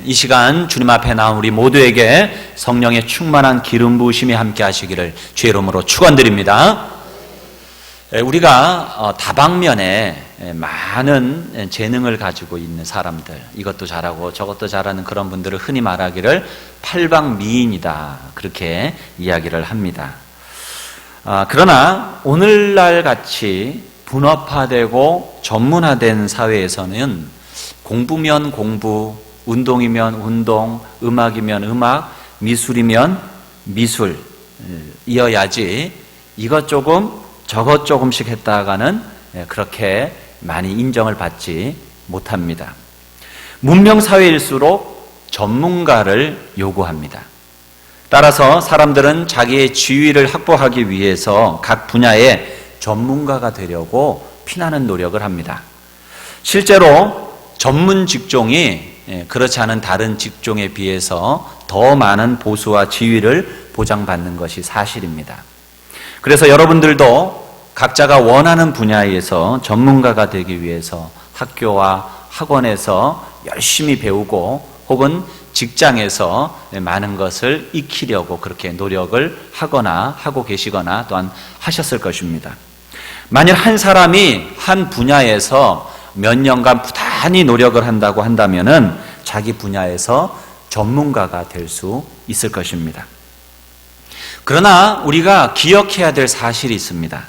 이 시간 주님 앞에 나온 우리 모두에게 성령의 충만한 기름 부으심이 함께 하시기를 주의 이름으로 축원드립니다. 우리가 다방면에 많은 재능을 가지고 있는 사람들, 이것도 잘하고 저것도 잘하는 그런 분들을 흔히 말하기를 팔방미인이다, 그렇게 이야기를 합니다. 그러나 오늘날 같이 분업화되고 전문화된 사회에서는 공부면 공부, 운동이면 운동, 음악이면 음악, 미술이면 미술 이어야지 이것 조금 저것 조금씩 했다가는 그렇게 많이 인정을 받지 못합니다. 문명사회일수록 전문가를 요구합니다. 따라서 사람들은 자기의 지위를 확보하기 위해서 각 분야의 전문가가 되려고 피나는 노력을 합니다. 실제로 전문 직종이 그렇지 않은 다른 직종에 비해서 더 많은 보수와 지위를 보장받는 것이 사실입니다. 그래서 여러분들도 각자가 원하는 분야에서 전문가가 되기 위해서 학교와 학원에서 열심히 배우고 혹은 직장에서 많은 것을 익히려고 그렇게 노력을 하거나 하고 계시거나 또한 하셨을 것입니다. 만일 한 사람이 한 분야에서 몇 년간 부단히 노력을 한다고 한다면은 자기 분야에서 전문가가 될 수 있을 것입니다. 그러나 우리가 기억해야 될 사실이 있습니다.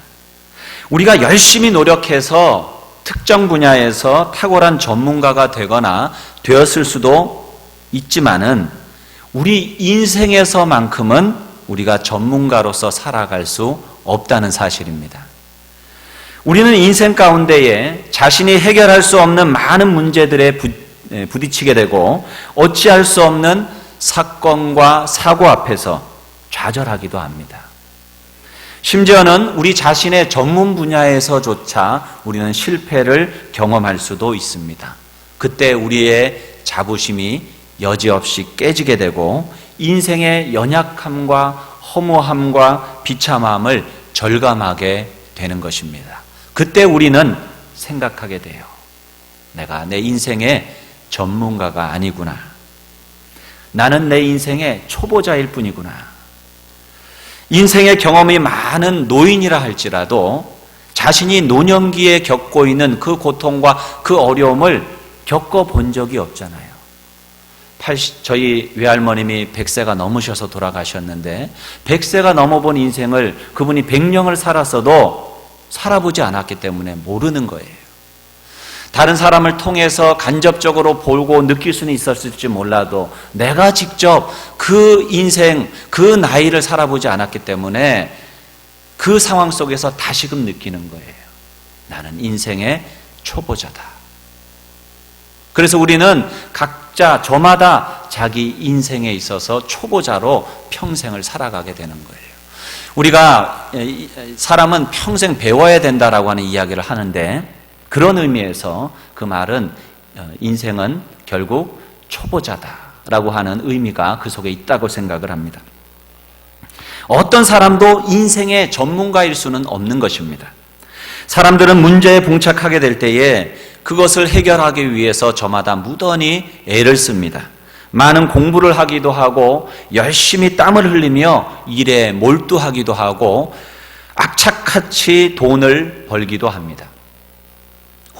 우리가 열심히 노력해서 특정 분야에서 탁월한 전문가가 되거나 되었을 수도 있지만은 우리 인생에서만큼은 우리가 전문가로서 살아갈 수 없다는 사실입니다. 우리는 인생 가운데에 자신이 해결할 수 없는 많은 문제들에 부딪히게 되고 어찌할 수 없는 사건과 사고 앞에서 좌절하기도 합니다. 심지어는 우리 자신의 전문 분야에서조차 우리는 실패를 경험할 수도 있습니다. 그때 우리의 자부심이 여지없이 깨지게 되고 인생의 연약함과 허무함과 비참함을 절감하게 되는 것입니다. 그때 우리는 생각하게 돼요. 내가 내 인생의 전문가가 아니구나. 나는 내 인생의 초보자일 뿐이구나. 인생의 경험이 많은 노인이라 할지라도 자신이 노년기에 겪고 있는 그 고통과 그 어려움을 겪어본 적이 없잖아요. 저희 외할머님이 100세가 넘으셔서 돌아가셨는데 100세가 넘어본 인생을 그분이 100년을 살았어도 살아보지 않았기 때문에 모르는 거예요. 다른 사람을 통해서 간접적으로 보고 느낄 수는 있었을지 몰라도 내가 직접 그 인생, 그 나이를 살아보지 않았기 때문에 그 상황 속에서 다시금 느끼는 거예요. 나는 인생의 초보자다. 그래서 우리는 각자 저마다 자기 인생에 있어서 초보자로 평생을 살아가게 되는 거예요. 우리가 사람은 평생 배워야 된다라고 하는 이야기를 하는데 그런 의미에서 그 말은 인생은 결국 초보자다라고 하는 의미가 그 속에 있다고 생각을 합니다. 어떤 사람도 인생의 전문가일 수는 없는 것입니다. 사람들은 문제에 봉착하게 될 때에 그것을 해결하기 위해서 저마다 무던히 애를 씁니다. 많은 공부를 하기도 하고 열심히 땀을 흘리며 일에 몰두하기도 하고 악착같이 돈을 벌기도 합니다.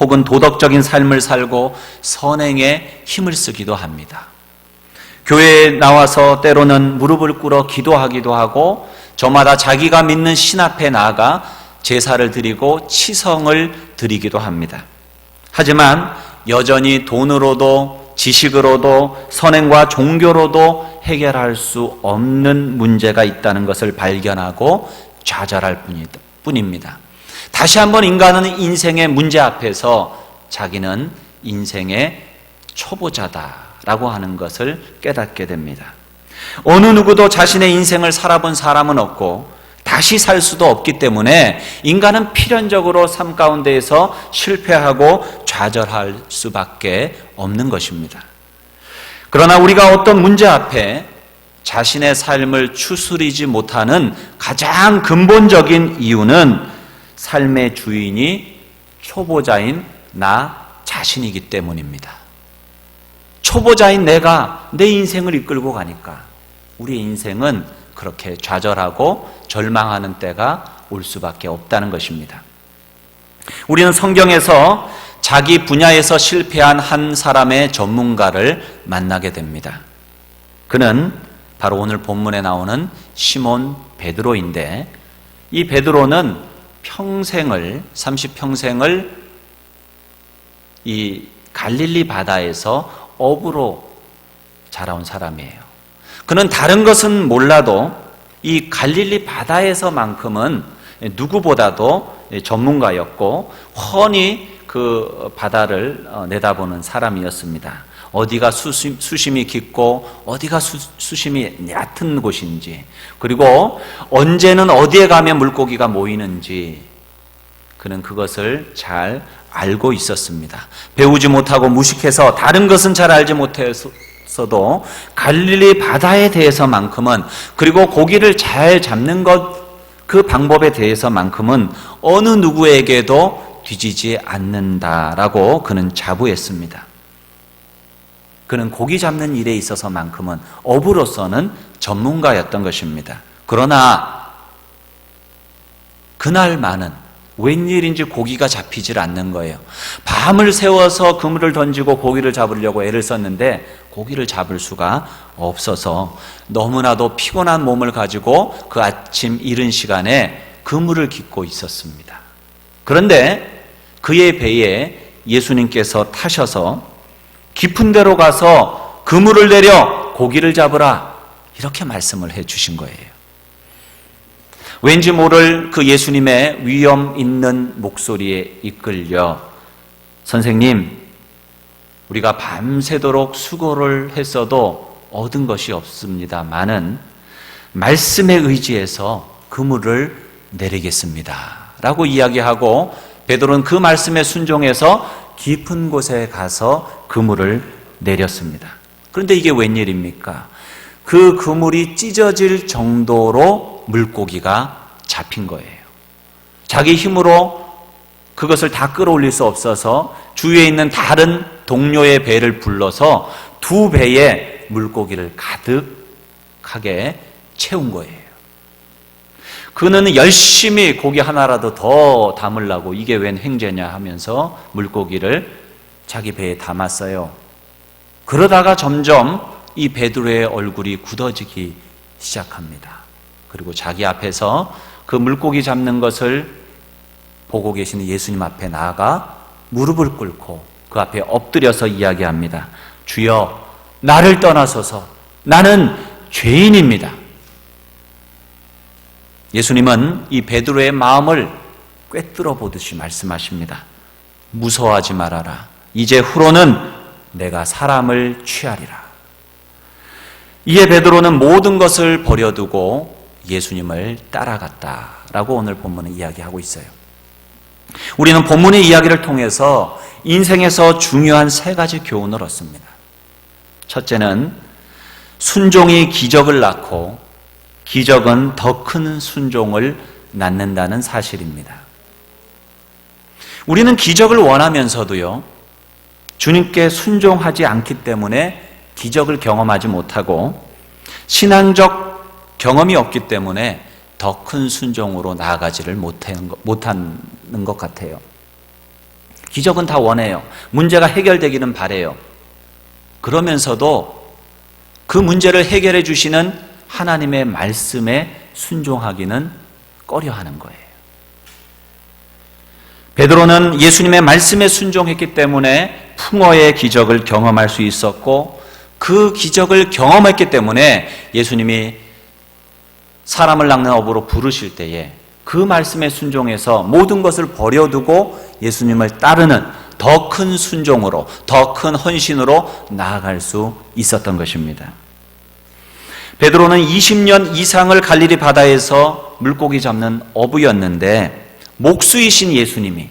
혹은 도덕적인 삶을 살고 선행에 힘을 쓰기도 합니다. 교회에 나와서 때로는 무릎을 꿇어 기도하기도 하고 저마다 자기가 믿는 신 앞에 나아가 제사를 드리고 치성을 드리기도 합니다. 하지만 여전히 돈으로도 지식으로도 선행과 종교로도 해결할 수 없는 문제가 있다는 것을 발견하고 좌절할 뿐입니다. 다시 한번 인간은 인생의 문제 앞에서 자기는 인생의 초보자다라고 하는 것을 깨닫게 됩니다. 어느 누구도 자신의 인생을 살아본 사람은 없고 다시 살 수도 없기 때문에 인간은 필연적으로 삶 가운데에서 실패하고 좌절할 수밖에 없는 것입니다. 그러나 우리가 어떤 문제 앞에 자신의 삶을 추스리지 못하는 가장 근본적인 이유는 삶의 주인이 초보자인 나 자신이기 때문입니다. 초보자인 내가 내 인생을 이끌고 가니까 우리의 인생은 그렇게 좌절하고 절망하는 때가 올 수밖에 없다는 것입니다. 우리는 성경에서 자기 분야에서 실패한 한 사람의 전문가를 만나게 됩니다. 그는 바로 오늘 본문에 나오는 시몬 베드로인데, 이 베드로는 30평생을 이 갈릴리 바다에서 어부로 자라온 사람이에요. 그는 다른 것은 몰라도 이 갈릴리 바다에서만큼은 누구보다도 전문가였고 훤히 그 바다를 내다보는 사람이었습니다. 어디가 수심이 깊고 어디가 수심이 얕은 곳인지, 그리고 언제는 어디에 가면 물고기가 모이는지 그는 그것을 잘 알고 있었습니다. 배우지 못하고 무식해서 다른 것은 잘 알지 못했어도 갈릴리 바다에 대해서만큼은, 그리고 고기를 잘 잡는 것 그 방법에 대해서만큼은 어느 누구에게도 뒤지지 않는다라고 그는 자부했습니다. 그는 고기 잡는 일에 있어서만큼은 어부로서는 전문가였던 것입니다. 그러나 그날만은 웬일인지 고기가 잡히질 않는 거예요. 밤을 새워서 그물을 던지고 고기를 잡으려고 애를 썼는데 고기를 잡을 수가 없어서 너무나도 피곤한 몸을 가지고 그 아침 이른 시간에 그물을 깃고 있었습니다. 그런데 그의 배에 예수님께서 타셔서 깊은 데로 가서 그물을 내려 고기를 잡으라, 이렇게 말씀을 해 주신 거예요. 왠지 모를 그 예수님의 위엄 있는 목소리에 이끌려, 선생님, 우리가 밤새도록 수고를 했어도 얻은 것이 없습니다마는 말씀에 의지해서 그물을 내리겠습니다 라고 이야기하고, 베드로는 그 말씀에 순종해서 깊은 곳에 가서 그물을 내렸습니다. 그런데 이게 웬일입니까? 그 그물이 찢어질 정도로 물고기가 잡힌 거예요. 자기 힘으로 그것을 다 끌어올릴 수 없어서 주위에 있는 다른 동료의 배를 불러서 두 배의 물고기를 가득하게 채운 거예요. 그는 열심히 고기 하나라도 더 담으려고 이게 웬 횡재냐 하면서 물고기를 자기 배에 담았어요. 그러다가 점점 이 베드로의 얼굴이 굳어지기 시작합니다. 그리고 자기 앞에서 그 물고기 잡는 것을 보고 계시는 예수님 앞에 나아가 무릎을 꿇고 그 앞에 엎드려서 이야기합니다. 주여, 나를 떠나소서. 나는 죄인입니다. 예수님은 이 베드로의 마음을 꿰뚫어 보듯이 말씀하십니다. 무서워하지 말아라. 이제 후로는 내가 사람을 취하리라. 이에 베드로는 모든 것을 버려두고 예수님을 따라갔다라고 오늘 본문은 이야기하고 있어요. 우리는 본문의 이야기를 통해서 인생에서 중요한 세 가지 교훈을 얻습니다. 첫째는 순종이 기적을 낳고 기적은 더 큰 순종을 낳는다는 사실입니다. 우리는 기적을 원하면서도요, 주님께 순종하지 않기 때문에 기적을 경험하지 못하고 신앙적 경험이 없기 때문에 더 큰 순종으로 나아가지를 못하는 것 같아요. 기적은 다 원해요. 문제가 해결되기는 바래요. 그러면서도 그 문제를 해결해 주시는 하나님의 말씀에 순종하기는 꺼려하는 거예요. 베드로는 예수님의 말씀에 순종했기 때문에 풍어의 기적을 경험할 수 있었고, 그 기적을 경험했기 때문에 예수님이 사람을 낚는 어부로 부르실 때에 그 말씀에 순종해서 모든 것을 버려두고 예수님을 따르는 더 큰 순종으로, 더 큰 헌신으로 나아갈 수 있었던 것입니다. 베드로는 20년 이상을 갈릴리 바다에서 물고기 잡는 어부였는데, 목수이신 예수님이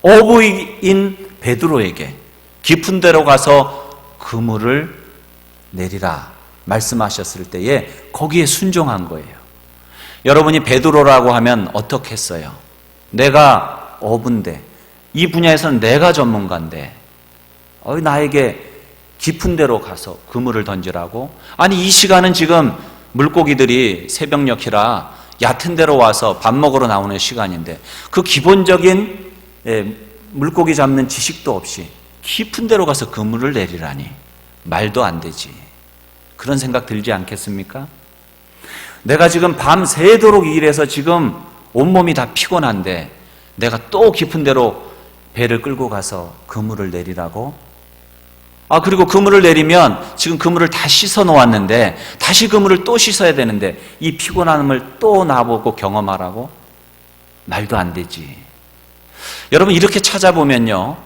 어부인 베드로에게 깊은 데로 가서 그물을 내리라 말씀하셨을 때에 거기에 순종한 거예요. 여러분이 베드로라고 하면 어떻게 했어요? 내가 어부인데, 이 분야에서는 내가 전문가인데 나에게 깊은 데로 가서 그물을 던지라고? 아니, 이 시간은 지금 물고기들이 새벽녘이라 얕은 데로 와서 밥 먹으러 나오는 시간인데 그 기본적인 물고기 잡는 지식도 없이 깊은 데로 가서 그물을 내리라니 말도 안 되지. 그런 생각 들지 않겠습니까? 내가 지금 밤새도록 일해서 지금 온몸이 다 피곤한데 내가 또 깊은 데로 배를 끌고 가서 그물을 내리라고? 그리고 그물을 내리면 지금 그물을 다 씻어 놓았는데 다시 그물을 또 씻어야 되는데 이 피곤함을 또 나보고 경험하라고? 말도 안 되지. 여러분, 이렇게 찾아보면요,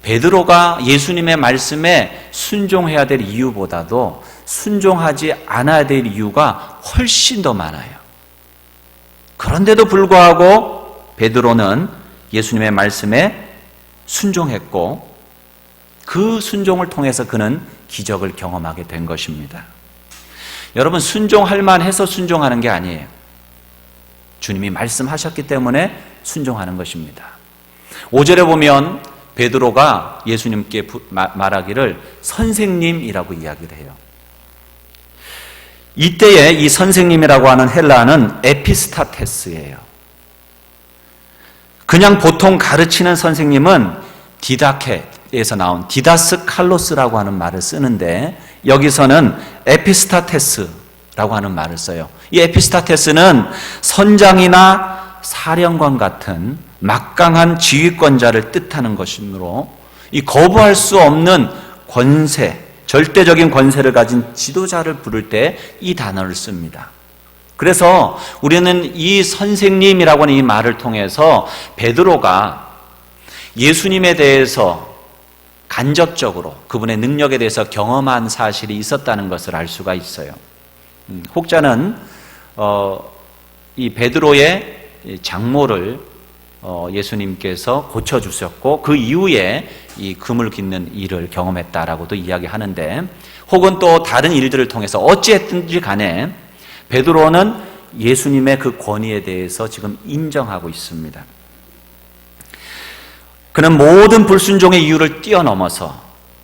베드로가 예수님의 말씀에 순종해야 될 이유보다도 순종하지 않아야 될 이유가 훨씬 더 많아요. 그런데도 불구하고 베드로는 예수님의 말씀에 순종했고 그 순종을 통해서 그는 기적을 경험하게 된 것입니다. 여러분, 순종할 만해서 순종하는 게 아니에요. 주님이 말씀하셨기 때문에 순종하는 것입니다. 5절에 보면 베드로가 예수님께 말하기를 선생님이라고 이야기를 해요. 이때에 이 선생님이라고 하는 헬라어는 에피스타테스예요. 그냥 보통 가르치는 선생님은 디다케에서 나온 디다스 칼로스라고 하는 말을 쓰는데 여기서는 에피스타테스라고 하는 말을 써요. 이 에피스타테스는 선장이나 사령관 같은 막강한 지휘권자를 뜻하는 것이므로 이 거부할 수 없는 권세, 절대적인 권세를 가진 지도자를 부를 때 이 단어를 씁니다. 그래서 우리는 이 선생님이라고 하는 이 말을 통해서 베드로가 예수님에 대해서 간접적으로 그분의 능력에 대해서 경험한 사실이 있었다는 것을 알 수가 있어요. 혹자는 이 베드로의 장모를 예수님께서 고쳐주셨고 그 이후에 이 금을 깃는 일을 경험했다라고도 이야기하는데, 혹은 또 다른 일들을 통해서 어찌했든지 간에 베드로는 예수님의 그 권위에 대해서 지금 인정하고 있습니다. 그는 모든 불순종의 이유를 뛰어넘어서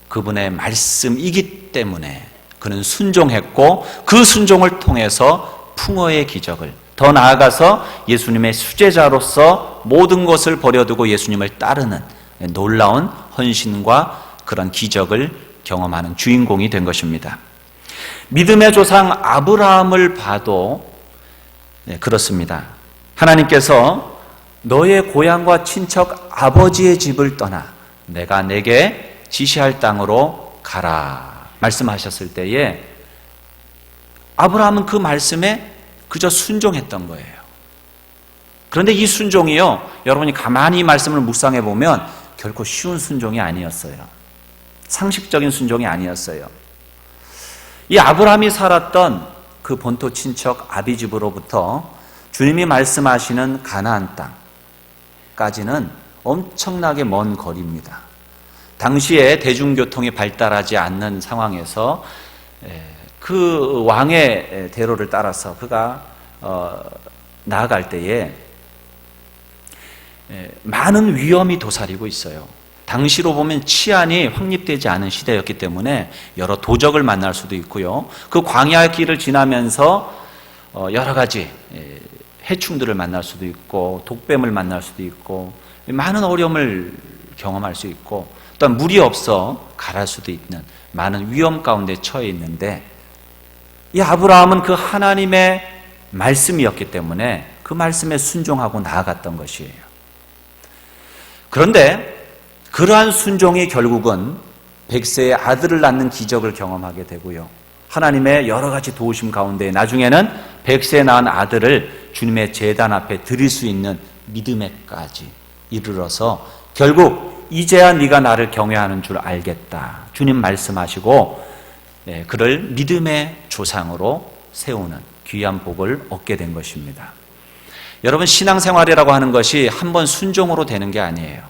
그분의 말씀이기 때문에 그는 순종했고 그 순종을 통해서 풍어의 기적을, 더 나아가서 예수님의 수제자로서 모든 것을 버려두고 예수님을 따르는 놀라운 헌신과 그런 기적을 경험하는 주인공이 된 것입니다. 믿음의 조상 아브라함을 봐도 그렇습니다. 하나님께서 너의 고향과 친척 아버지의 집을 떠나 내가 내게 지시할 땅으로 가라 말씀하셨을 때에 아브라함은 그 말씀에 그저 순종했던 거예요. 그런데 이 순종이요, 여러분이 가만히 이 말씀을 묵상해 보면 결코 쉬운 순종이 아니었어요. 상식적인 순종이 아니었어요. 이 아브라함이 살았던 그 본토 친척 아비집으로부터 주님이 말씀하시는 가나안 땅까지는 엄청나게 먼 거리입니다. 당시에 대중교통이 발달하지 않는 상황에서 그 왕의 대로를 따라서 그가 나아갈 때에 많은 위험이 도사리고 있어요. 당시로 보면 치안이 확립되지 않은 시대였기 때문에 여러 도적을 만날 수도 있고요. 그 광야 길을 지나면서 여러 가지 해충들을 만날 수도 있고 독뱀을 만날 수도 있고 많은 어려움을 경험할 수 있고 또한 물이 없어 가랄 수도 있는 많은 위험 가운데 처해 있는데, 이 아브라함은 그 하나님의 말씀이었기 때문에 그 말씀에 순종하고 나아갔던 것이에요. 그런데 그러한 순종이 결국은 100세의 아들을 낳는 기적을 경험하게 되고요. 하나님의 여러 가지 도우심 가운데 나중에는 100세에 낳은 아들을 주님의 제단 앞에 드릴 수 있는 믿음에까지 이르러서 결국 이제야 네가 나를 경외하는 줄 알겠다. 주님 말씀하시고 그를 믿음의 조상으로 세우는 귀한 복을 얻게 된 것입니다. 여러분, 신앙생활이라고 하는 것이 한번 순종으로 되는 게 아니에요.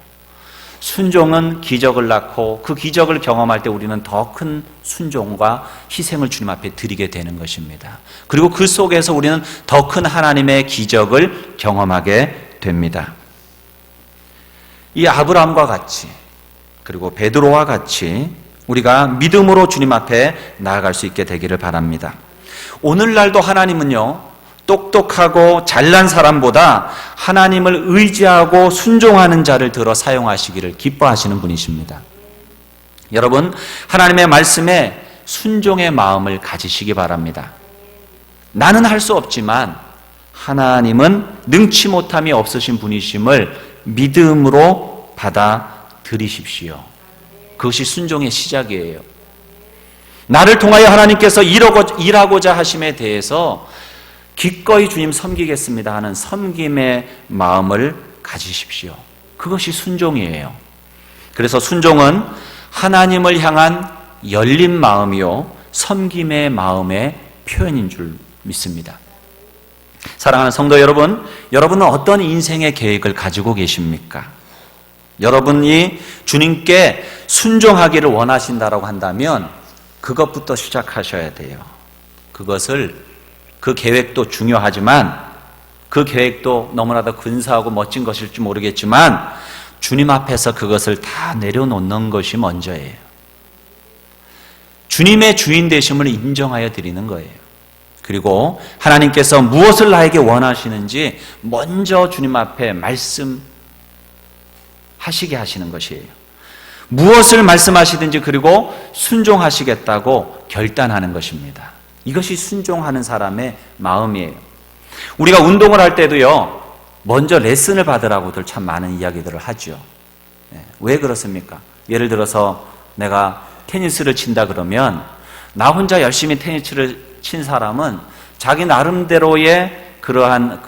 순종은 기적을 낳고 그 기적을 경험할 때 우리는 더 큰 순종과 희생을 주님 앞에 드리게 되는 것입니다. 그리고 그 속에서 우리는 더 큰 하나님의 기적을 경험하게 됩니다. 이 아브라함과 같이, 그리고 베드로와 같이 우리가 믿음으로 주님 앞에 나아갈 수 있게 되기를 바랍니다. 오늘날도 하나님은요, 똑똑하고 잘난 사람보다 하나님을 의지하고 순종하는 자를 들어 사용하시기를 기뻐하시는 분이십니다. 여러분, 하나님의 말씀에 순종의 마음을 가지시기 바랍니다. 나는 할 수 없지만 하나님은 능치 못함이 없으신 분이심을 믿음으로 받아들이십시오. 그것이 순종의 시작이에요. 나를 통하여 하나님께서 일하고자 하심에 대해서 기꺼이 주님 섬기겠습니다 하는 섬김의 마음을 가지십시오. 그것이 순종이에요. 그래서 순종은 하나님을 향한 열린 마음이요, 섬김의 마음의 표현인 줄 믿습니다. 사랑하는 성도 여러분, 여러분은 어떤 인생의 계획을 가지고 계십니까? 여러분이 주님께 순종하기를 원하신다라고 한다면 그것부터 시작하셔야 돼요. 그 계획도 중요하지만 그 계획도 너무나도 근사하고 멋진 것일지 모르겠지만 주님 앞에서 그것을 다 내려놓는 것이 먼저예요. 주님의 주인 되심을 인정하여 드리는 거예요. 그리고 하나님께서 무엇을 나에게 원하시는지 먼저 주님 앞에 말씀하시게 하시는 것이에요. 무엇을 말씀하시든지 그리고 순종하시겠다고 결단하는 것입니다. 이것이 순종하는 사람의 마음이에요. 우리가 운동을 할 때도요, 먼저 레슨을 받으라고들 참 많은 이야기들을 하죠. 왜 그렇습니까? 예를 들어서 내가 테니스를 친다 그러면 나 혼자 열심히 테니스를 친 사람은 자기 나름대로의 그러한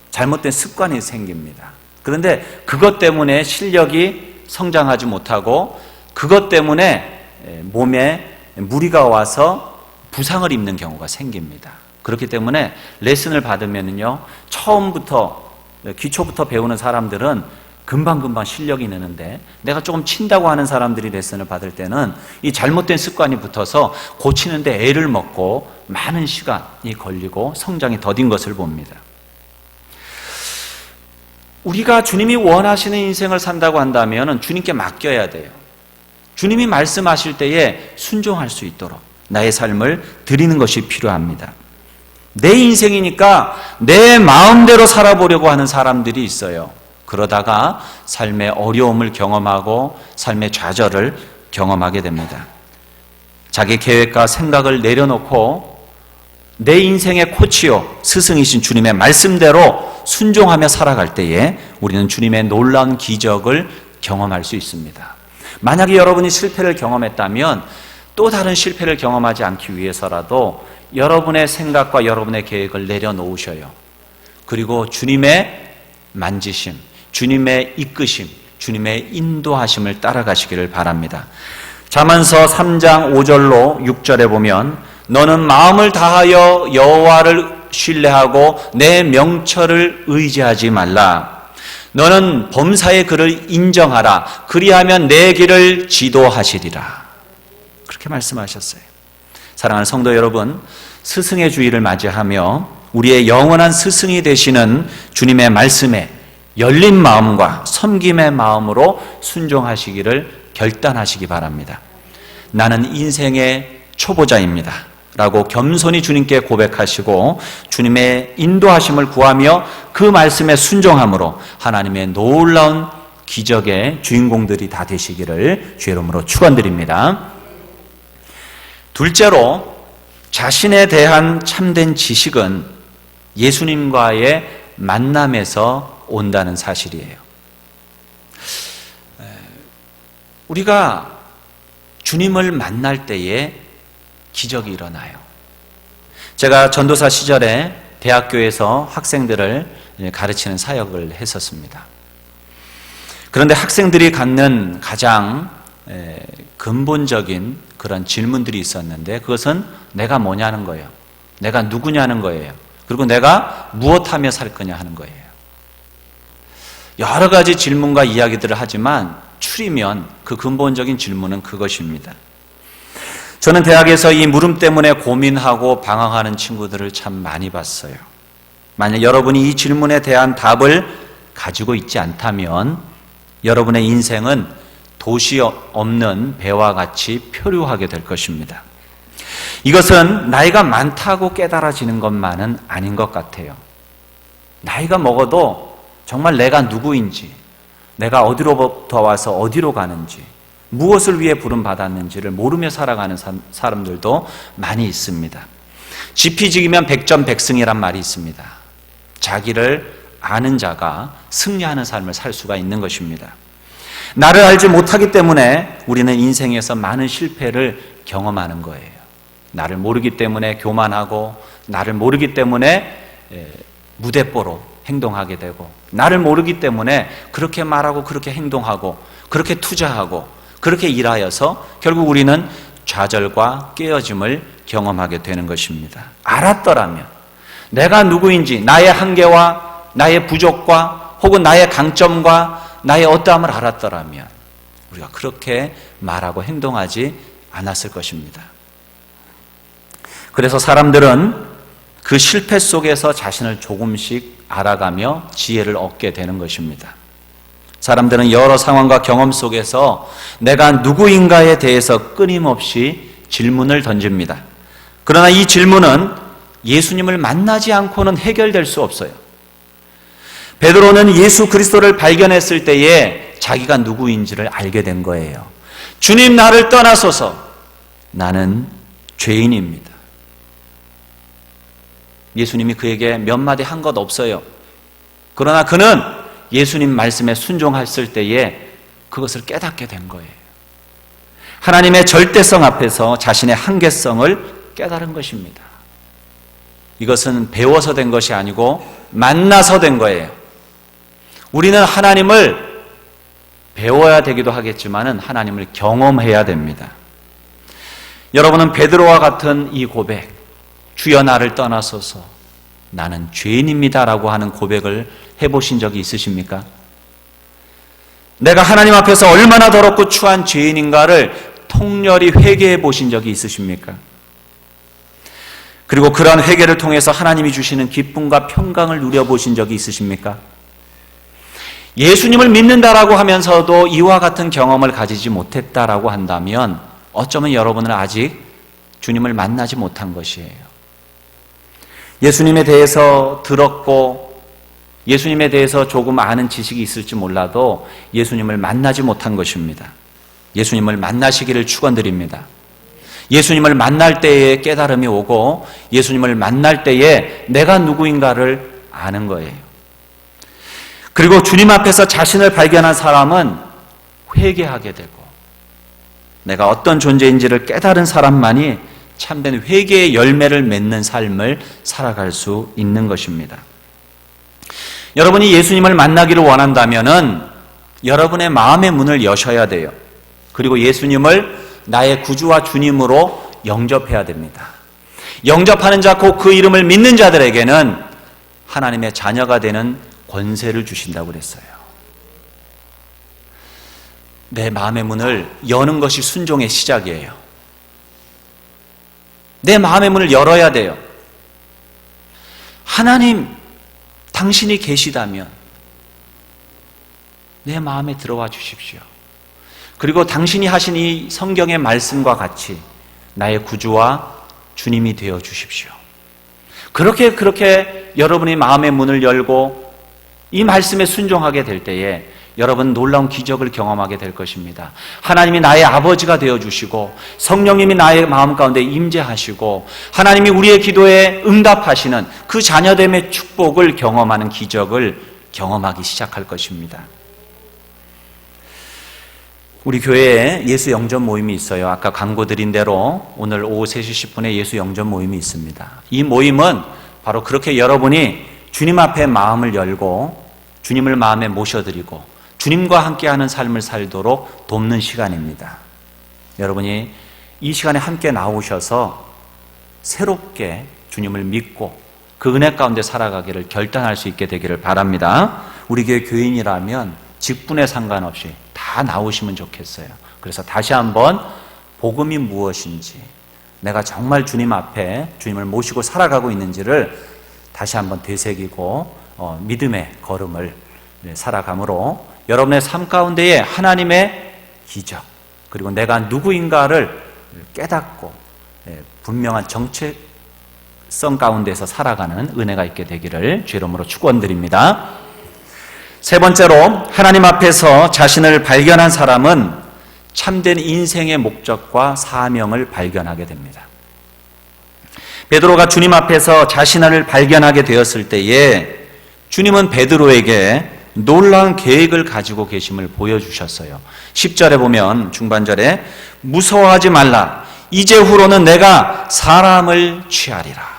잘못된 습관이 생깁니다. 그런데 그것 때문에 실력이 성장하지 못하고 그것 때문에 몸에 무리가 와서 부상을 입는 경우가 생깁니다. 그렇기 때문에 레슨을 받으면요, 처음부터 기초부터 배우는 사람들은 금방금방 실력이 느는데 내가 조금 친다고 하는 사람들이 레슨을 받을 때는 이 잘못된 습관이 붙어서 고치는데 애를 먹고 많은 시간이 걸리고 성장이 더딘 것을 봅니다. 우리가 주님이 원하시는 인생을 산다고 한다면 주님께 맡겨야 돼요. 주님이 말씀하실 때에 순종할 수 있도록 나의 삶을 드리는 것이 필요합니다. 내 인생이니까 내 마음대로 살아보려고 하는 사람들이 있어요. 그러다가 삶의 어려움을 경험하고 삶의 좌절을 경험하게 됩니다. 자기 계획과 생각을 내려놓고 내 인생의 코치요, 스승이신 주님의 말씀대로 순종하며 살아갈 때에 우리는 주님의 놀라운 기적을 경험할 수 있습니다. 만약에 여러분이 실패를 경험했다면 또 다른 실패를 경험하지 않기 위해서라도 여러분의 생각과 여러분의 계획을 내려놓으셔요. 그리고 주님의 만지심, 주님의 이끄심, 주님의 인도하심을 따라가시기를 바랍니다. 잠언서 3장 5절로 6절에 보면 너는 마음을 다하여 여호와를 신뢰하고 내 명철을 의지하지 말라. 너는 범사의 그를 인정하라. 그리하면 내 길을 지도하시리라. 그렇게 말씀하셨어요. 사랑하는 성도 여러분, 스승의 주일을 맞이하며 우리의 영원한 스승이 되시는 주님의 말씀에 열린 마음과 섬김의 마음으로 순종하시기를 결단하시기 바랍니다. 나는 인생의 초보자입니다 라고 겸손히 주님께 고백하시고 주님의 인도하심을 구하며 그 말씀에 순종함으로 하나님의 놀라운 기적의 주인공들이 다 되시기를 주의 이름으로 축원드립니다. 둘째로, 자신에 대한 참된 지식은 예수님과의 만남에서 온다는 사실이에요. 우리가 주님을 만날 때에 기적이 일어나요. 제가 전도사 시절에 대학교에서 학생들을 가르치는 사역을 했었습니다. 그런데 학생들이 갖는 가장 근본적인 그런 질문들이 있었는데 그것은 내가 뭐냐는 거예요. 내가 누구냐는 거예요. 그리고 내가 무엇하며 살 거냐 하는 거예요. 여러 가지 질문과 이야기들을 하지만 추리면 그 근본적인 질문은 그것입니다. 저는 대학에서 이 물음 때문에 고민하고 방황하는 친구들을 참 많이 봤어요. 만약 여러분이 이 질문에 대한 답을 가지고 있지 않다면 여러분의 인생은 도시 없는 배와 같이 표류하게 될 것입니다. 이것은 나이가 많다고 깨달아지는 것만은 아닌 것 같아요. 나이가 먹어도 정말 내가 누구인지, 내가 어디로부터 와서 어디로 가는지, 무엇을 위해 부름받았는지를 모르며 살아가는 사람들도 많이 있습니다. 지피지기면 백전백승이란 말이 있습니다. 자기를 아는 자가 승리하는 삶을 살 수가 있는 것입니다. 나를 알지 못하기 때문에 우리는 인생에서 많은 실패를 경험하는 거예요. 나를 모르기 때문에 교만하고, 나를 모르기 때문에 무대뽀로 행동하게 되고, 나를 모르기 때문에 그렇게 말하고 그렇게 행동하고 그렇게 투자하고 그렇게 일하여서 결국 우리는 좌절과 깨어짐을 경험하게 되는 것입니다. 알았더라면, 내가 누구인지, 나의 한계와 나의 부족과 혹은 나의 강점과 나의 어떠함을 알았더라면 우리가 그렇게 말하고 행동하지 않았을 것입니다. 그래서 사람들은 그 실패 속에서 자신을 조금씩 알아가며 지혜를 얻게 되는 것입니다. 사람들은 여러 상황과 경험 속에서 내가 누구인가에 대해서 끊임없이 질문을 던집니다. 그러나 이 질문은 예수님을 만나지 않고는 해결될 수 없어요. 베드로는 예수 그리스도를 발견했을 때에 자기가 누구인지를 알게 된 거예요. 주님, 나를 떠나소서. 나는 죄인입니다. 예수님이 그에게 몇 마디 한 것 없어요. 그러나 그는 예수님 말씀에 순종했을 때에 그것을 깨닫게 된 거예요. 하나님의 절대성 앞에서 자신의 한계성을 깨달은 것입니다. 이것은 배워서 된 것이 아니고 만나서 된 거예요. 우리는 하나님을 배워야 되기도 하겠지만 하나님을 경험해야 됩니다. 여러분은 베드로와 같은 이 고백, 주여 나를 떠나소서 나는 죄인입니다라고 하는 고백을 해보신 적이 있으십니까? 내가 하나님 앞에서 얼마나 더럽고 추한 죄인인가를 통렬히 회개해 보신 적이 있으십니까? 그리고 그러한 회개를 통해서 하나님이 주시는 기쁨과 평강을 누려보신 적이 있으십니까? 예수님을 믿는다라고 하면서도 이와 같은 경험을 가지지 못했다라고 한다면 어쩌면 여러분은 아직 주님을 만나지 못한 것이에요. 예수님에 대해서 들었고 예수님에 대해서 조금 아는 지식이 있을지 몰라도 예수님을 만나지 못한 것입니다. 예수님을 만나시기를 축원드립니다. 예수님을 만날 때에 깨달음이 오고 예수님을 만날 때에 내가 누구인가를 아는 거예요. 그리고 주님 앞에서 자신을 발견한 사람은 회개하게 되고 내가 어떤 존재인지를 깨달은 사람만이 참된 회개의 열매를 맺는 삶을 살아갈 수 있는 것입니다. 여러분이 예수님을 만나기를 원한다면 여러분의 마음의 문을 여셔야 돼요. 그리고 예수님을 나의 구주와 주님으로 영접해야 됩니다. 영접하는 자, 곧 그 이름을 믿는 자들에게는 하나님의 자녀가 되는 권세를 주신다고 그랬어요. 내 마음의 문을 여는 것이 순종의 시작이에요. 내 마음의 문을 열어야 돼요. 하나님, 당신이 계시다면 내 마음에 들어와 주십시오. 그리고 당신이 하신 이 성경의 말씀과 같이 나의 구주와 주님이 되어 주십시오. 그렇게 여러분이 마음의 문을 열고 이 말씀에 순종하게 될 때에 여러분 놀라운 기적을 경험하게 될 것입니다. 하나님이 나의 아버지가 되어주시고 성령님이 나의 마음 가운데 임재하시고 하나님이 우리의 기도에 응답하시는 그 자녀됨의 축복을 경험하는 기적을 경험하기 시작할 것입니다. 우리 교회에 예수 영접 모임이 있어요. 아까 광고 드린 대로 오늘 오후 3시 10분에 예수 영접 모임이 있습니다. 이 모임은 바로 그렇게 여러분이 주님 앞에 마음을 열고 주님을 마음에 모셔드리고 주님과 함께하는 삶을 살도록 돕는 시간입니다. 여러분이 이 시간에 함께 나오셔서 새롭게 주님을 믿고 그 은혜 가운데 살아가기를 결단할 수 있게 되기를 바랍니다. 우리 교회 교인이라면 직분에 상관없이 다 나오시면 좋겠어요. 그래서 다시 한번 복음이 무엇인지, 내가 정말 주님 앞에 주님을 모시고 살아가고 있는지를 다시 한번 되새기고 믿음의 걸음을 살아감으로 여러분의 삶 가운데에 하나님의 기적, 그리고 내가 누구인가를 깨닫고 분명한 정체성 가운데서 살아가는 은혜가 있게 되기를 주의 이름으로 축원드립니다. 세 번째로, 하나님 앞에서 자신을 발견한 사람은 참된 인생의 목적과 사명을 발견하게 됩니다. 베드로가 주님 앞에서 자신을 발견하게 되었을 때에 주님은 베드로에게 놀라운 계획을 가지고 계심을 보여주셨어요. 10절에 보면 중반절에 무서워하지 말라. 이제후로는 내가 사람을 취하리라.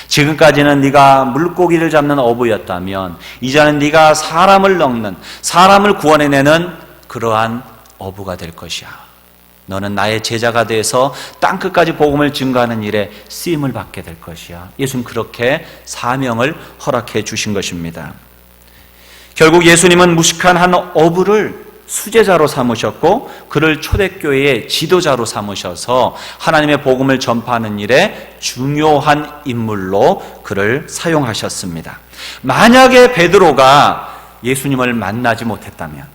지금까지는 네가 물고기를 잡는 어부였다면 이제는 네가 사람을 넉는, 사람을 구원해내는 그러한 어부가 될 것이야. 너는 나의 제자가 돼서 땅끝까지 복음을 증거하는 일에 쓰임을 받게 될 것이야. 예수님 그렇게 사명을 허락해 주신 것입니다. 결국 예수님은 무식한 한 어부를 수제자로 삼으셨고 그를 초대교회의 지도자로 삼으셔서 하나님의 복음을 전파하는 일에 중요한 인물로 그를 사용하셨습니다. 만약에 베드로가 예수님을 만나지 못했다면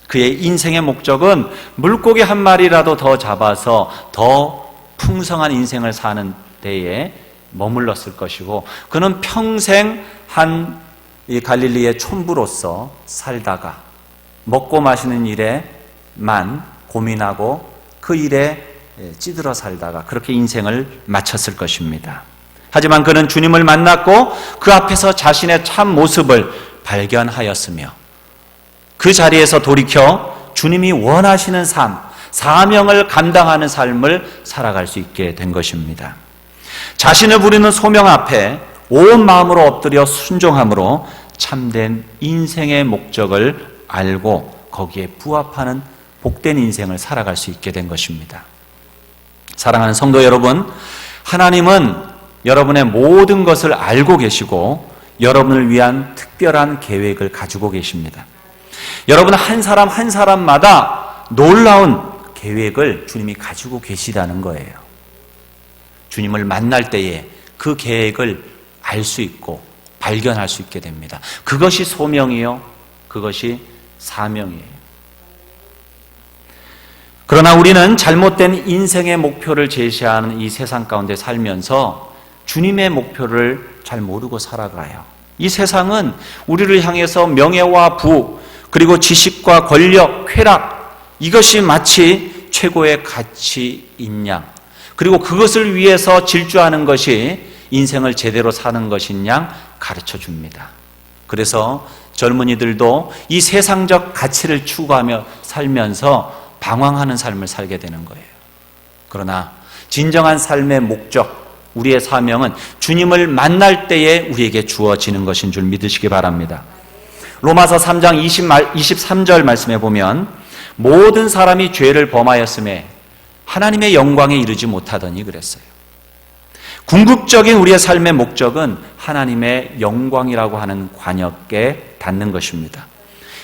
그의 인생의 목적은 물고기 한 마리라도 더 잡아서 더 풍성한 인생을 사는 데에 머물렀을 것이고 그는 평생 한 이 갈릴리의 촌부로서 살다가 먹고 마시는 일에만 고민하고 그 일에 찌들어 살다가 그렇게 인생을 마쳤을 것입니다. 하지만 그는 주님을 만났고 그 앞에서 자신의 참 모습을 발견하였으며 그 자리에서 돌이켜 주님이 원하시는 삶, 사명을 감당하는 삶을 살아갈 수 있게 된 것입니다. 자신을 부리는 소명 앞에 온 마음으로 엎드려 순종함으로 참된 인생의 목적을 알고 거기에 부합하는 복된 인생을 살아갈 수 있게 된 것입니다. 사랑하는 성도 여러분, 하나님은 여러분의 모든 것을 알고 계시고 여러분을 위한 특별한 계획을 가지고 계십니다. 여러분 한 사람 한 사람마다 놀라운 계획을 주님이 가지고 계시다는 거예요. 주님을 만날 때에 그 계획을 알 수 있고 발견할 수 있게 됩니다. 그것이 소명이요, 그것이 사명이에요. 그러나 우리는 잘못된 인생의 목표를 제시하는 이 세상 가운데 살면서 주님의 목표를 잘 모르고 살아가요. 이 세상은 우리를 향해서 명예와 부, 그리고 지식과 권력, 쾌락, 이것이 마치 최고의 가치인 양, 그리고 그것을 위해서 질주하는 것이 인생을 제대로 사는 것인 양 가르쳐 줍니다. 그래서 젊은이들도 이 세상적 가치를 추구하며 살면서 방황하는 삶을 살게 되는 거예요. 그러나 진정한 삶의 목적, 우리의 사명은 주님을 만날 때에 우리에게 주어지는 것인 줄 믿으시기 바랍니다. 로마서 3장 23절 말씀에 보면 모든 사람이 죄를 범하였음에 하나님의 영광에 이르지 못하더니 그랬어요. 궁극적인 우리의 삶의 목적은 하나님의 영광이라고 하는 관역에 닿는 것입니다.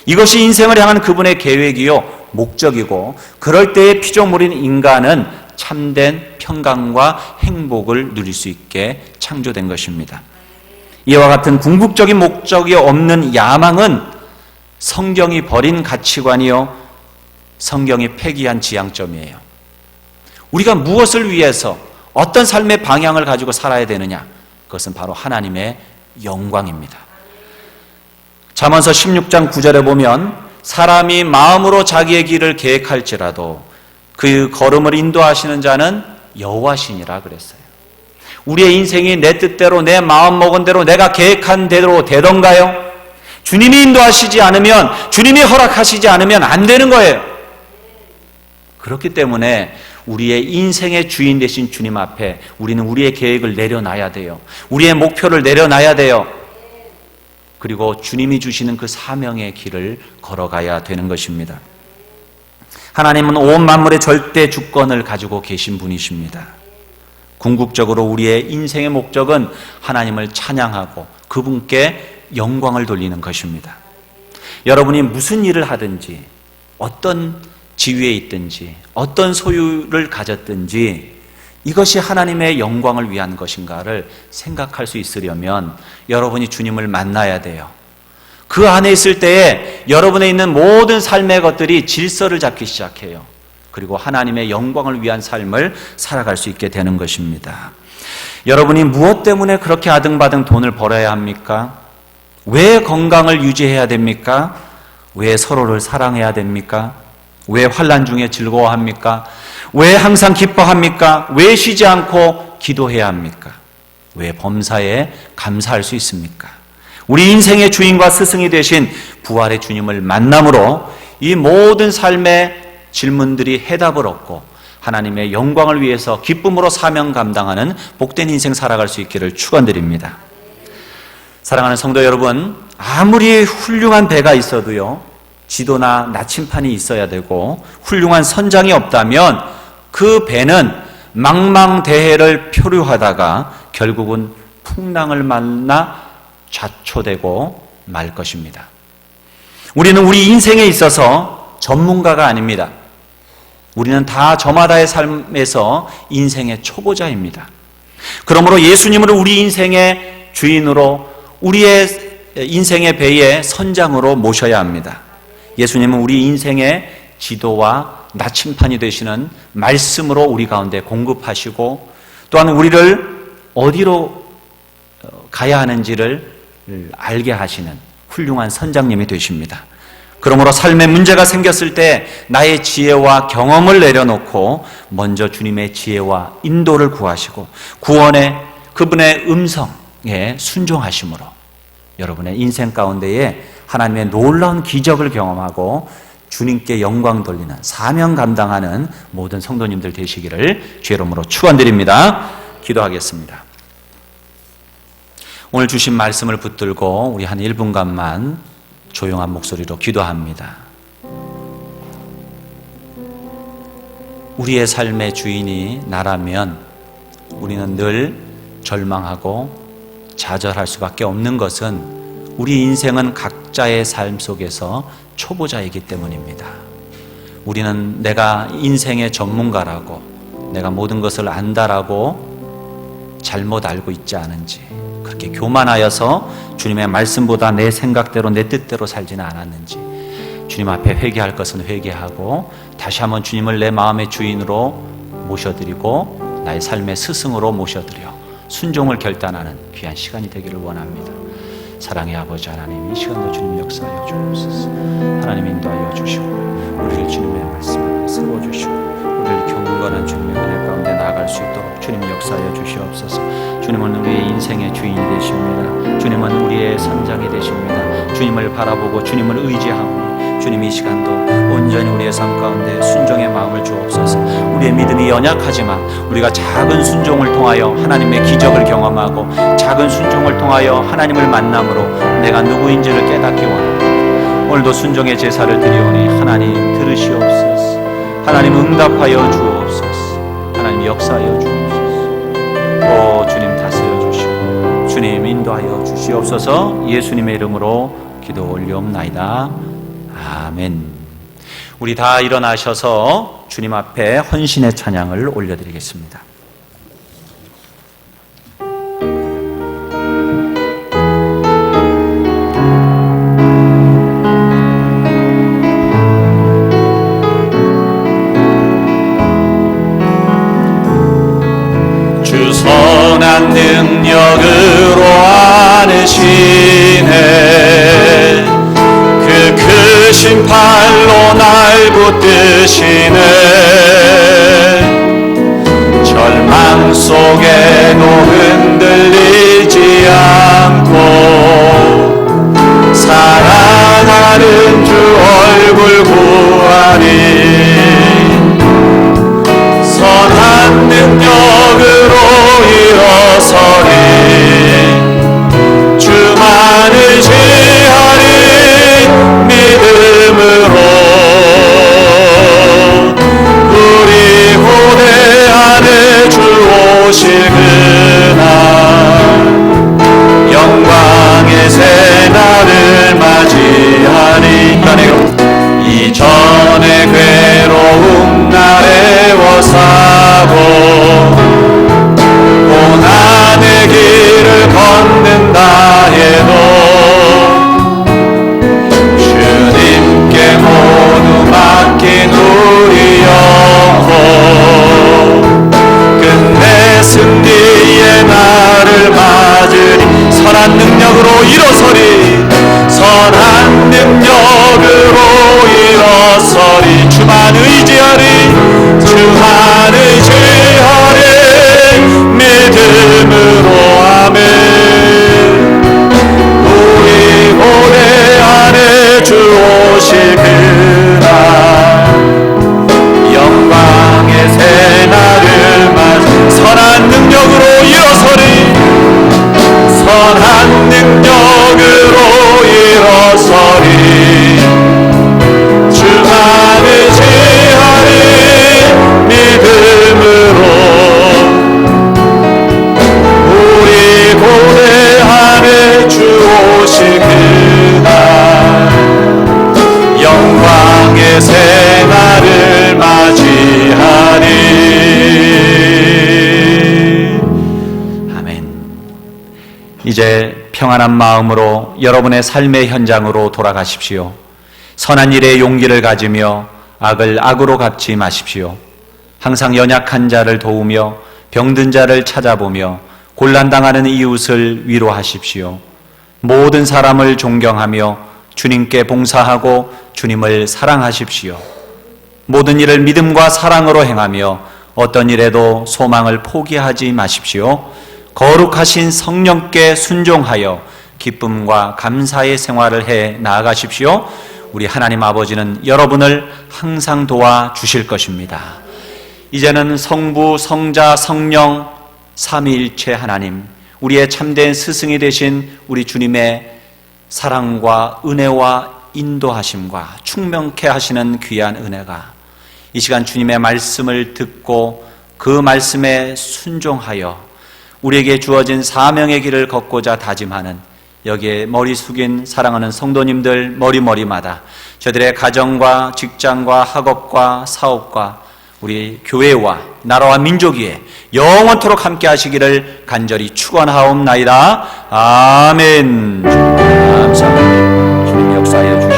이것이 인생을 향한 그분의 계획이요 목적이고 그럴 때의 피조물인 인간은 참된 평강과 행복을 누릴 수 있게 창조된 것입니다. 이와 같은 궁극적인 목적이 없는 야망은 성경이 버린 가치관이요 성경이 폐기한 지향점이에요. 우리가 무엇을 위해서 어떤 삶의 방향을 가지고 살아야 되느냐? 그것은 바로 하나님의 영광입니다. 잠언서 16장 9절에 보면 사람이 마음으로 자기의 길을 계획할지라도 그 걸음을 인도하시는 자는 여호와시니라 그랬어요. 우리의 인생이 내 뜻대로 내 마음 먹은 대로 내가 계획한 대로 되던가요? 주님이 인도하시지 않으면, 주님이 허락하시지 않으면 안 되는 거예요. 그렇기 때문에 우리의 인생의 주인 되신 주님 앞에 우리는 우리의 계획을 내려놔야 돼요. 우리의 목표를 내려놔야 돼요. 그리고 주님이 주시는 그 사명의 길을 걸어가야 되는 것입니다. 하나님은 온 만물의 절대 주권을 가지고 계신 분이십니다. 궁극적으로 우리의 인생의 목적은 하나님을 찬양하고 그분께 영광을 돌리는 것입니다. 여러분이 무슨 일을 하든지 어떤 지위에 있든지 어떤 소유를 가졌든지 이것이 하나님의 영광을 위한 것인가를 생각할 수 있으려면 여러분이 주님을 만나야 돼요. 그 안에 있을 때에 여러분에 있는 모든 삶의 것들이 질서를 잡기 시작해요. 그리고 하나님의 영광을 위한 삶을 살아갈 수 있게 되는 것입니다. 여러분이 무엇 때문에 그렇게 아등바등 돈을 벌어야 합니까? 왜 건강을 유지해야 됩니까? 왜 서로를 사랑해야 됩니까? 왜 환난 중에 즐거워합니까? 왜 항상 기뻐합니까? 왜 쉬지 않고 기도해야 합니까? 왜 범사에 감사할 수 있습니까? 우리 인생의 주인과 스승이 되신 부활의 주님을 만남으로 이 모든 삶의 질문들이 해답을 얻고 하나님의 영광을 위해서 기쁨으로 사명 감당하는 복된 인생 살아갈 수 있기를 축원드립니다. 사랑하는 성도 여러분, 아무리 훌륭한 배가 있어도요, 지도나 나침판이 있어야 되고 훌륭한 선장이 없다면 그 배는 망망대해를 표류하다가 결국은 풍랑을 만나 좌초되고 말 것입니다. 우리는 우리 인생에 있어서 전문가가 아닙니다. 우리는 다 저마다의 삶에서 인생의 초보자입니다. 그러므로 예수님을 우리 인생의 주인으로, 우리의 인생의 배의 선장으로 모셔야 합니다. 예수님은 우리 인생의 지도와 나침판이 되시는 말씀으로 우리 가운데 공급하시고, 또한 우리를 어디로 가야 하는지를 알게 하시는 훌륭한 선장님이 되십니다. 그러므로 삶에 문제가 생겼을 때 나의 지혜와 경험을 내려놓고 먼저 주님의 지혜와 인도를 구하시고 구원의 그분의 음성에 순종하심으로 여러분의 인생 가운데에 하나님의 놀라운 기적을 경험하고 주님께 영광 돌리는 사명 감당하는 모든 성도님들 되시기를 주의 이름으로 축원드립니다. 기도하겠습니다. 오늘 주신 말씀을 붙들고 우리 한 1분간만 조용한 목소리로 기도합니다. 우리의 삶의 주인이 나라면 우리는 늘 절망하고 좌절할 수밖에 없는 것은 우리 인생은 각자의 삶 속에서 초보자이기 때문입니다. 우리는 내가 인생의 전문가라고, 내가 모든 것을 안다라고 잘못 알고 있지 않은지, 그렇게 교만하여서 주님의 말씀보다 내 생각대로 내 뜻대로 살지는 않았는지, 주님 앞에 회개할 것은 회개하고 다시 한번 주님을 내 마음의 주인으로 모셔드리고 나의 삶의 스승으로 모셔드려 순종을 결단하는 귀한 시간이 되기를 원합니다. 사랑의 아버지 하나님, 이 시간도 주님 역사하여 주옵소서. 하나님 인도하여 주시고 우리를 주님의 말씀을 세워주시고 우리를 경건한 주님의 은혜 가운데 나아갈 수 있도록 주님 역사하여 주시옵소서. 주님은 우리의 인생의 주인이 되십니다. 주님은 우리의 선장이 되십니다. 주님을 바라보고 주님을 의지하고 주님 이 시간도 온전히 우리의 삶 가운데 순종의 마음을 주옵소서. 우리의 믿음이 연약하지만 우리가 작은 순종을 통하여 하나님의 기적을 경험하고 작은 순종을 통하여 하나님을 만남으로 내가 누구인지를 깨닫기 원합니다. 오늘도 순종의 제사를 드리오니 하나님 들으시옵소서. 하나님 응답하여 주옵소서. 하나님 역사하여 주옵소서. 주님 다스려 주시고 주님 인도하여 주시옵소서. 예수님의 이름으로 기도 올리옵나이다. 아멘. 우리 다 일어나셔서 주님 앞에 헌신의 찬양을 올려드리겠습니다. 주 선한 능력으로 안으시네, 그 크신 팔로 날 붙드시네. 절망 속에도 흔들리지 않고 사랑하는 주 얼굴 구하니, 선한 능력으로 일어서리 주만을 지하리 믿음으로 이제 평안한 마음으로 여러분의 삶의 현장으로 돌아가십시오. 선한 일에 용기를 가지며 악을 악으로 갚지 마십시오. 항상 연약한 자를 도우며 병든 자를 찾아보며 곤란당하는 이웃을 위로하십시오. 모든 사람을 존경하며 주님께 봉사하고 주님을 사랑하십시오. 모든 일을 믿음과 사랑으로 행하며 어떤 일에도 소망을 포기하지 마십시오. 거룩하신 성령께 순종하여 기쁨과 감사의 생활을 해 나아가십시오. 우리 하나님 아버지는 여러분을 항상 도와주실 것입니다. 이제는 성부, 성자, 성령 삼위일체 하나님, 우리의 참된 스승이 되신 우리 주님의 사랑과 은혜와 인도하심과 충명케 하시는 귀한 은혜가 이 시간 주님의 말씀을 듣고 그 말씀에 순종하여 우리에게 주어진 사명의 길을 걷고자 다짐하는 여기에 머리 숙인 사랑하는 성도님들 머리마다 저들의 가정과 직장과 학업과 사업과 우리 교회와 나라와 민족 위에 영원토록 함께 하시기를 간절히 축원하옵나이다. 아멘. 감사합니다. 주님 역사하여 주시옵소서.